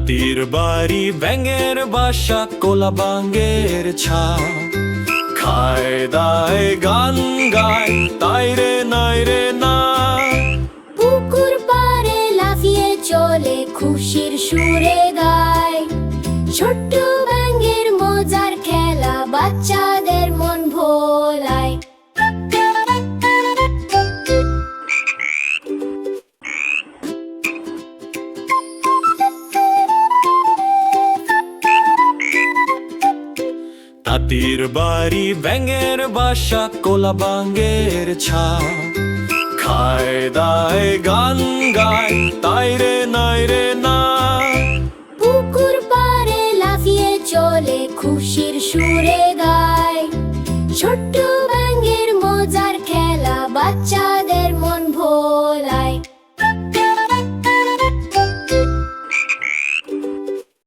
হাতির বাড়ি ব্যাঙের বাসা কোলা বাঙ্গের ছা খায় দায় গান গায় তাই রে নাই রে না। পুকুর পাড়ে লাফিয়ে চলে খুশির সুরে গায়, ছোট্ট ব্যাঙের মজার খেলা বাচ্চাদের মন ভোলায়। হাতির বাড়ি ব্যাঙের বাসা কোলা বাঙ্গের ছা খায় দায় গান গায় তাই রে নাই রে না। পুকুর পাড়ে লাফিয়ে চলে খুশির সুরে গায়, ছোট্ট